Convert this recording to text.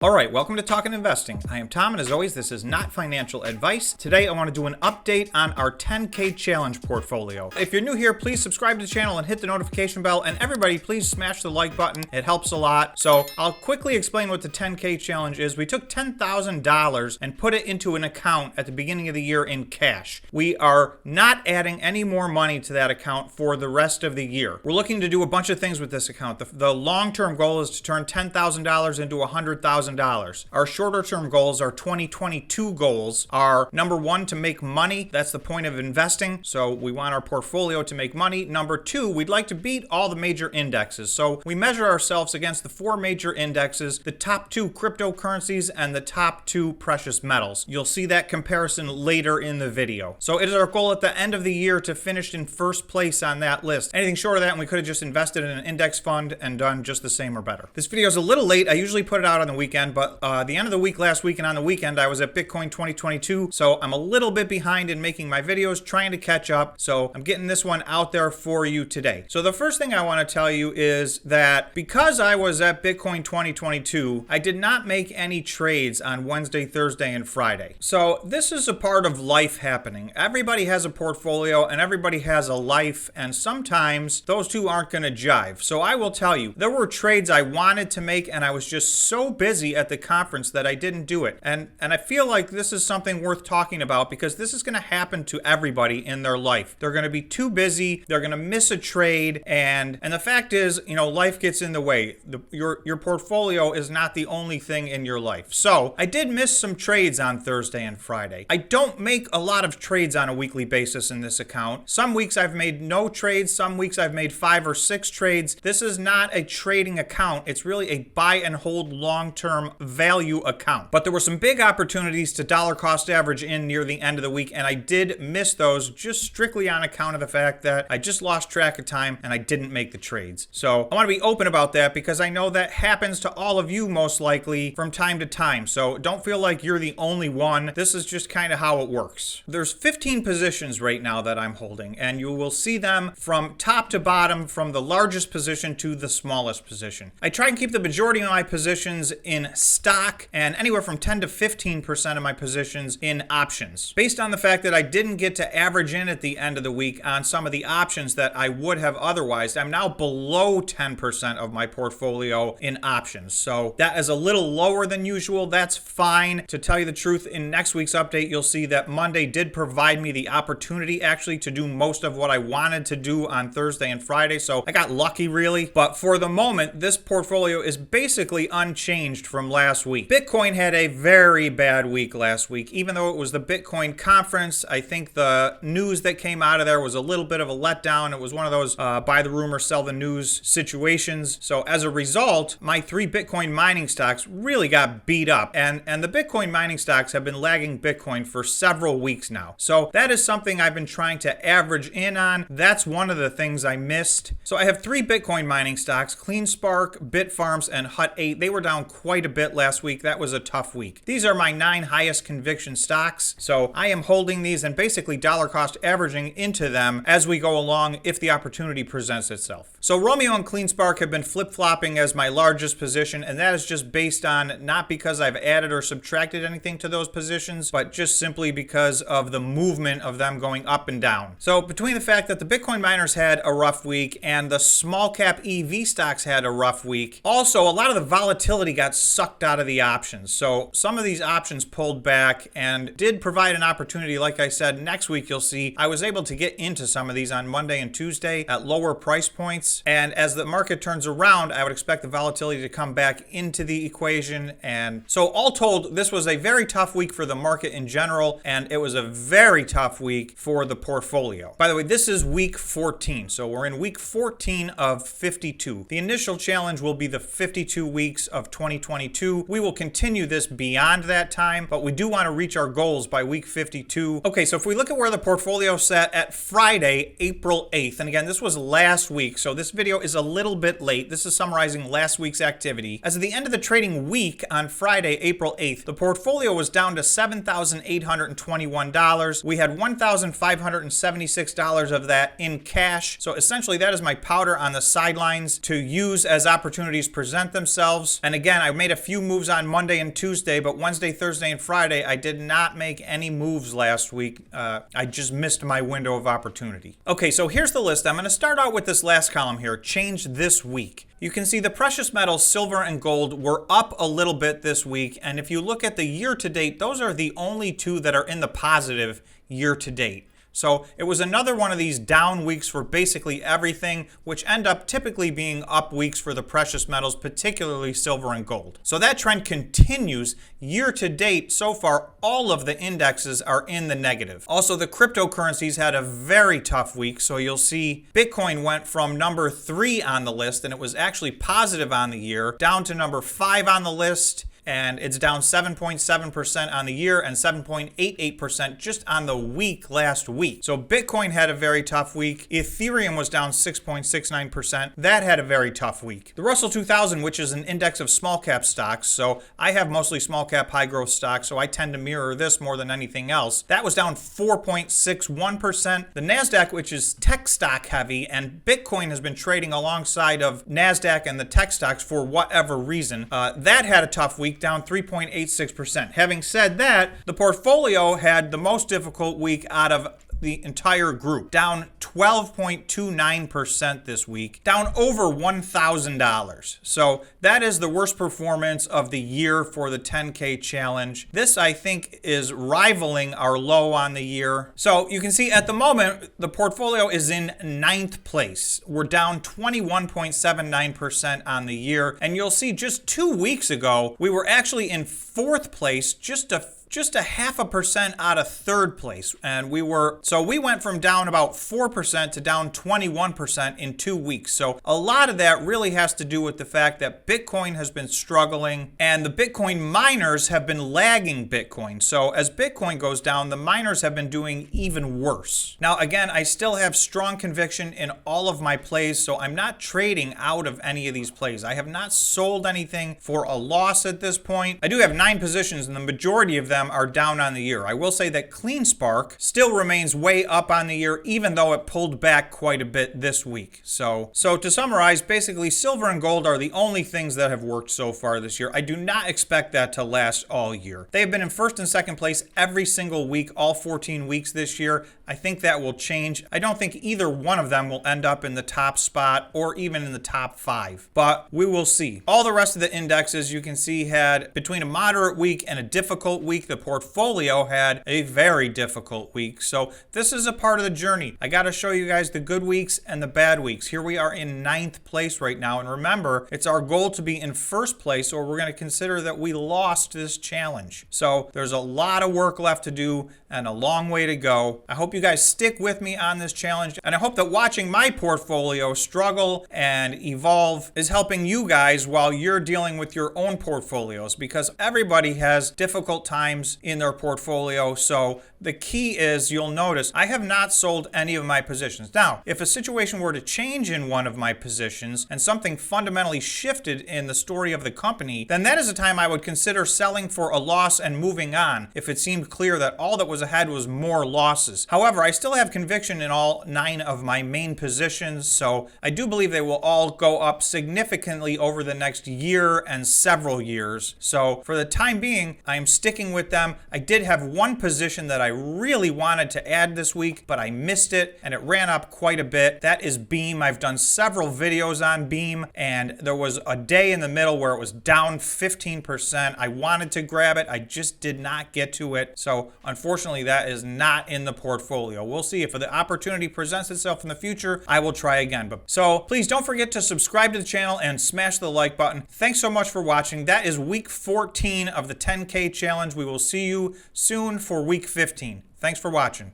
All right, welcome to Talkin' Investing. I am Tom, and as always, this is not financial advice. Today, I want to do an update on our 10K challenge portfolio. If you're new here, please subscribe to the channel and hit the notification bell. And everybody, please smash the like button. It helps a lot. So I'll quickly explain what the 10K challenge is. We took $10,000 and put it into an account at the beginning of the year in cash. We are not adding any more money to that account for the rest of the year. We're looking to do a bunch of things with this account. The long-term goal is to turn $10,000 into $100,000. Our shorter term goals, our 2022 goals, are number one, to make money. That's the point of investing. So we want our portfolio to make money. Number two, we'd like to beat all the major indexes. So we measure ourselves against the four major indexes, the top two cryptocurrencies and the top two precious metals. You'll see that comparison later in the video. So it is our goal at the end of the year to finish in first place on that list. Anything short of that, and we could have just invested in an index fund and done just the same or better. This video is a little late. I usually put it out on the weekend, but the end of the week last week and on the weekend I was at Bitcoin 2022, so I'm a little bit behind in making my videos, trying to catch up, so I'm getting this one out there for you today. So the first thing I want to tell you is that because I was at Bitcoin 2022, I did not make any trades on Wednesday, Thursday, and Friday. So this is a part of life happening. Everybody has a portfolio and everybody has a life, and sometimes those two aren't going to jive. So I will tell you, there were trades I wanted to make and I was just so busy at the conference that I didn't do it. And I feel like this is something worth talking about because this is going to happen to everybody in their life. They're going to be too busy, they're going to miss a trade, and the fact is, you know, life gets in the way. Your portfolio is not the only thing in your life. So I did miss some trades on Thursday and Friday. I don't make a lot of trades on a weekly basis in this account. Some weeks I've made no trades, some weeks I've made 5 or 6 trades. This is not a trading account. It's really a buy and hold long-term value account. But there were some big opportunities to dollar cost average in near the end of the week, and I did miss those just strictly on account of the fact that I just lost track of time and I didn't make the trades. So I want to be open about that because I know that happens to all of you most likely from time to time. So don't feel like you're the only one. This is just kind of how it works. There's 15 positions right now that I'm holding, and you will see them from top to bottom, from the largest position to the smallest position. I try and keep the majority of my positions in stock and anywhere from 10 to 15% of my positions in options. Based on the fact that I didn't get to average in at the end of the week on some of the options that I would have otherwise, I'm now below 10% of my portfolio in options. So that is a little lower than usual. That's fine. To tell you the truth, in next week's update, you'll see that Monday did provide me the opportunity actually to do most of what I wanted to do on Thursday and Friday. So I got lucky really. But for the moment, this portfolio is basically unchanged from last week. Bitcoin had a very bad week last week. Even though it was the Bitcoin conference, I think the news that came out of there was a little bit of a letdown. It was one of those buy the rumor, sell the news situations. So as a result, my 3 Bitcoin mining stocks really got beat up. And the Bitcoin mining stocks have been lagging Bitcoin for several weeks now. So that is something I've been trying to average in on. That's one of the things I missed. So I have 3 Bitcoin mining stocks: CleanSpark, Bitfarms, and Hut 8. They were down quite a bit last week. That was a tough week. These are my 9 highest conviction stocks. So I am holding these and basically dollar cost averaging into them as we go along if the opportunity presents itself. So Romeo and CleanSpark have been flip-flopping as my largest position, and that is just based on not because I've added or subtracted anything to those positions, but just simply because of the movement of them going up and down. So between the fact that the Bitcoin miners had a rough week and the small cap EV stocks had a rough week, also a lot of the volatility got sucked out of the options. So some of these options pulled back and did provide an opportunity. Like I said, next week you'll see I was able to get into some of these on Monday and Tuesday at lower price points. And as the market turns around, I would expect the volatility to come back into the equation. And so all told, this was a very tough week for the market in general, and it was a very tough week for the portfolio. By the way, this is week 14. So we're in week 14 of 52. The initial challenge will be the 52 weeks of 2022. We will continue this beyond that time, but we do want to reach our goals by week 52. Okay, so if we look at where the portfolio sat at Friday, April 8th, and again, this was last week, so this video is a little bit late. This is summarizing last week's activity. As of the end of the trading week on Friday, April 8th, the portfolio was down to $7,821. We had $1,576 of that in cash. So essentially that is my powder on the sidelines to use as opportunities present themselves. And again, I made made a few moves on Monday and Tuesday, but Wednesday, Thursday, and Friday, I did not make any moves last week. I just missed my window of opportunity. Okay, so here's the list. I'm going to start out with this last column here, change this week. You can see the precious metals, silver and gold, were up a little bit this week. And if you look at the year to date, those are the only two that are in the positive year to date. So it was another one of these down weeks for basically everything, which end up typically being up weeks for the precious metals, particularly silver and gold. So that trend continues year to date. So far, all of the indexes are in the negative. Also, the cryptocurrencies had a very tough week. So you'll see Bitcoin went from number 3 on the list, and it was actually positive on the year, down to number 5 on the list. And it's down 7.7% on the year and 7.88% just on the week last week. So Bitcoin had a very tough week. Ethereum was down 6.69%. That had a very tough week. The Russell 2000, which is an index of small cap stocks, so I have mostly small cap high growth stocks, so I tend to mirror this more than anything else. That was down 4.61%. The NASDAQ, which is tech stock heavy, and Bitcoin has been trading alongside of NASDAQ and the tech stocks for whatever reason, that had a tough week, down 3.86%. Having said that, the portfolio had the most difficult week out of the entire group, down 12.29% this week, down over $1,000. So that is the worst performance of the year for the 10K challenge. This, I think, is rivaling our low on the year. So you can see at the moment, the portfolio is in 9th place. We're down 21.79% on the year. And you'll see just 2 weeks ago, we were actually in 4th place, just a 0.5% out of 3rd place. And we went from down about 4% to down 21% in 2 weeks. So a lot of that really has to do with the fact that Bitcoin has been struggling and the Bitcoin miners have been lagging Bitcoin. So as Bitcoin goes down, the miners have been doing even worse. Now, again, I still have strong conviction in all of my plays, so I'm not trading out of any of these plays. I have not sold anything for a loss at this point. I do have 9 positions, and the majority of them are down on the year. I will say that CleanSpark still remains way up on the year, even though it pulled back quite a bit this week. So to summarize, basically silver and gold are the only things that have worked so far this year. I do not expect that to last all year. They have been in 1st and 2nd place every single week, all 14 weeks this year. I think that will change. I don't think either one of them will end up in the top spot or even in the top 5, but we will see. All the rest of the indexes you can see had between a moderate week and a difficult week. The portfolio had a very difficult week. So this is a part of the journey. I got to show you guys the good weeks and the bad weeks. Here we are in 9th place right now. And remember, it's our goal to be in 1st place, or we're going to consider that we lost this challenge. So there's a lot of work left to do and a long way to go. I hope you guys stick with me on this challenge. And I hope that watching my portfolio struggle and evolve is helping you guys while you're dealing with your own portfolios, because everybody has difficult times in their portfolio. So the key is, you'll notice I have not sold any of my positions. Now, if a situation were to change in one of my positions and something fundamentally shifted in the story of the company, then that is a time I would consider selling for a loss and moving on if it seemed clear that all that was ahead was more losses. However, I still have conviction in all 9 of my main positions, so I do believe they will all go up significantly over the next year and several years. So for the time being, I'm sticking with them. I did have one position that I really wanted to add this week, but I missed it and it ran up quite a bit. That is Beam. I've done several videos on Beam, and there was a day in the middle where it was down 15%. I wanted to grab it. I just did not get to it. So unfortunately, that is not in the portfolio. We'll see if the opportunity presents itself in the future. I will try again. So please don't forget to subscribe to the channel and smash the like button. Thanks so much for watching. That is week 14 of the 10K challenge. We will see you soon for week 15. Thanks for watching.